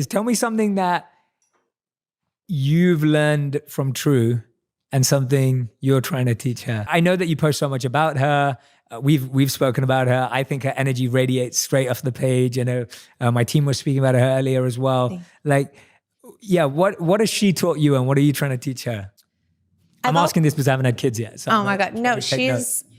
Tell me something that you've learned from True and something you're trying to teach her. I know that you post so much about her. We've spoken about her. I think her energy radiates straight off the page. I know my team was speaking about her earlier as well. Like, yeah, what has she taught you and what are you trying to teach her? I'm asking this because I haven't had kids yet. So oh my God. No,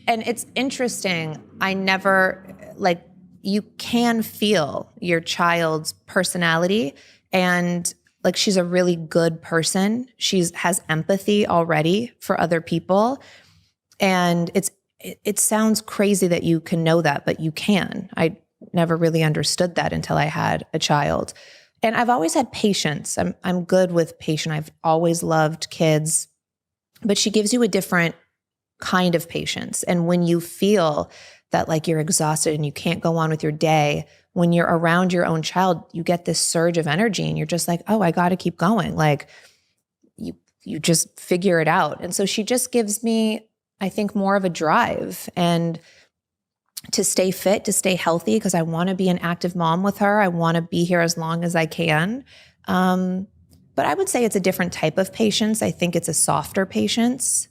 and it's interesting. I never, like, you can feel your child's personality, and like, she's a really good person. Has empathy already for other people. And it sounds crazy that you can know that, but you can. I never really understood that until I had a child. And I've always had patience. I'm good with patience. I've always loved kids, but she gives you a different kind of patience. And when you feel that like you're exhausted and you can't go on with your day, when you're around your own child, you get this surge of energy and you're just like, oh, I got to keep going. Like you just figure it out. And so she just gives me, I think, more of a drive and to stay fit, to stay healthy, because I want to be an active mom with her. I want to be here as long as I can. But I would say it's a different type of patience. I think it's a softer patience.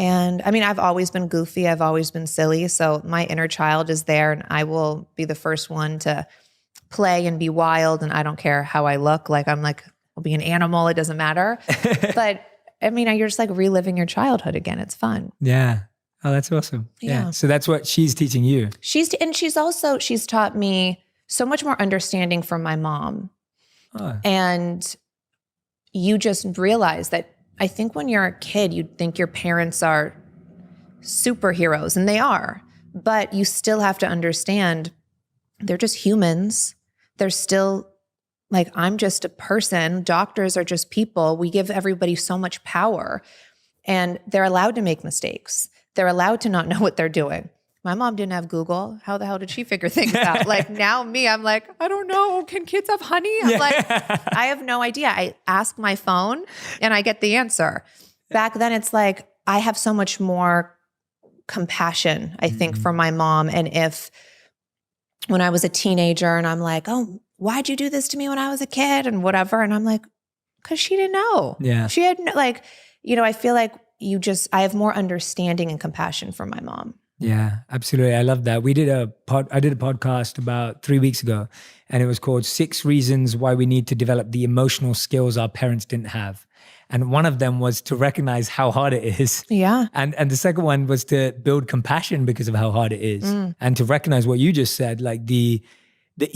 And I mean, I've always been goofy. I've always been silly. So my inner child is there and I will be the first one to play and be wild. And I don't care how I look. Like, I'll be an animal. It doesn't matter. But I mean, you're just like reliving your childhood again. It's fun. Yeah. Oh, that's awesome. Yeah. So that's what she's teaching you. She's taught me so much more understanding from my mom. Oh. And you just realize that I think when you're a kid, you'd think your parents are superheroes, and they are, but you still have to understand they're just humans. They're still like, I'm just a person. Doctors are just people. We give everybody so much power, and they're allowed to make mistakes. They're allowed to not know what they're doing. My mom didn't have Google. How the hell did she figure things out? Like, now I'm like, I don't know. Can kids have honey? I'm like, I have no idea. I ask my phone and I get the answer. Back then it's like, I have so much more compassion, I think, for my mom. And when I was a teenager and I'm like, oh, why'd you do this to me when I was a kid and whatever? And I'm like, because she didn't know. Yeah. She had I feel like I have more understanding and compassion for my mom. Yeah, absolutely. I love that. I did a podcast about 3 weeks ago, and it was called 6 Reasons Why We Need to Develop the Emotional Skills Our Parents Didn't Have. And one of them was to recognize how hard it is. Yeah. And the second one was to build compassion because of how hard it is. And to recognize what you just said, like the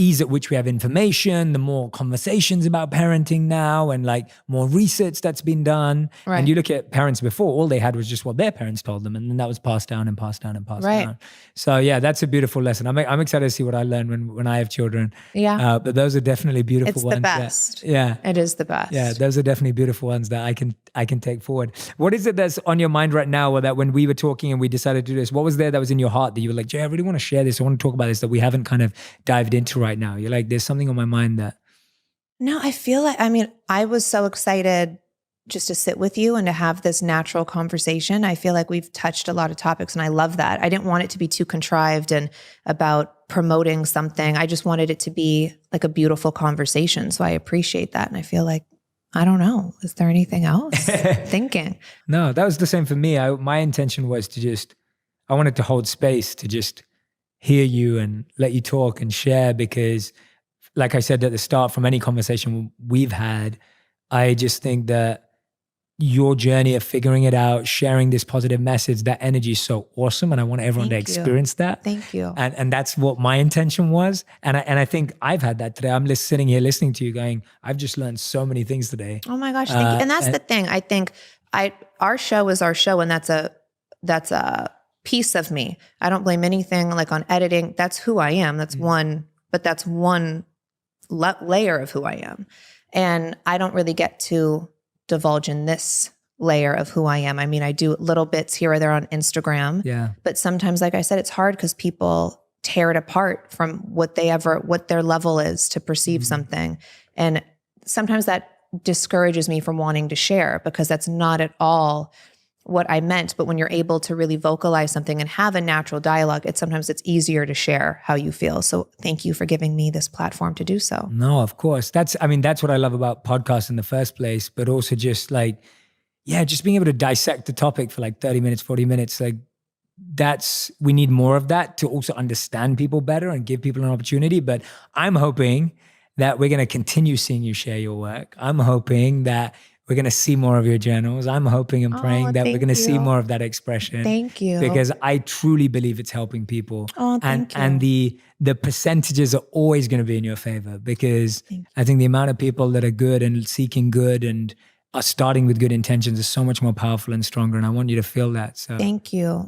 ease at which we have information, the more conversations about parenting now, and like more research that's been done. Right. And you look at parents before, all they had was just what their parents told them. And then that was passed down and passed down and passed down. So yeah, that's a beautiful lesson. I'm excited to see what I learn when I have children. Yeah. But those are definitely beautiful ones. It's the best. Yeah. It is the best. Yeah. Those are definitely beautiful ones that I can take forward. What is it that's on your mind right now, or that when we were talking and we decided to do this, what was there that was in your heart that you were like, Jay, I really want to share this. I want to talk about this that we haven't kind of dived into right now? You're like, there's something on my mind that. No, I feel like, I was so excited just to sit with you and to have this natural conversation. I feel like we've touched a lot of topics and I love that. I didn't want it to be too contrived and about promoting something. I just wanted it to be like a beautiful conversation. So I appreciate that. And I feel like, I don't know, is there anything else? Thinking. No, that was the same for me. My intention was I wanted to hold space to just hear you and let you talk and share, because like I said at the start, from any conversation we've had, I just think that your journey of figuring it out, sharing this positive message, that energy is so awesome. And I want everyone to experience that. Thank you. And that's what my intention was. And I think I've had that today. I'm just sitting here listening to you going, I've just learned so many things today. Oh my gosh, thank you. And that's the thing. I think our show is our show, and that's a piece of me. I don't blame anything like on editing. That's who I am. That's one layer of who I am. And I don't really get to divulge in this layer of who I am. I do little bits here or there on Instagram. Yeah. But sometimes, like I said, it's hard because people tear it apart from what their level is to perceive something. And sometimes that discourages me from wanting to share, because that's not at all what I meant, but when you're able to really vocalize something and have a natural dialogue, sometimes it's easier to share how you feel. So thank you for giving me this platform to do so. No, of course. That's what I love about podcasts in the first place, but also just like, just being able to dissect the topic for like 30 minutes, 40 minutes, like we need more of that to also understand people better and give people an opportunity. But I'm hoping that we're going to continue seeing you share your work. I'm hoping that we're going to see more of your journals. I'm hoping and praying that we're going to see more of that expression. Thank you. Because I truly believe it's helping people. Oh, thank you. And the percentages are always going to be in your favor, because I think the amount of people that are good and seeking good and are starting with good intentions is so much more powerful and stronger. And I want you to feel that. So thank you.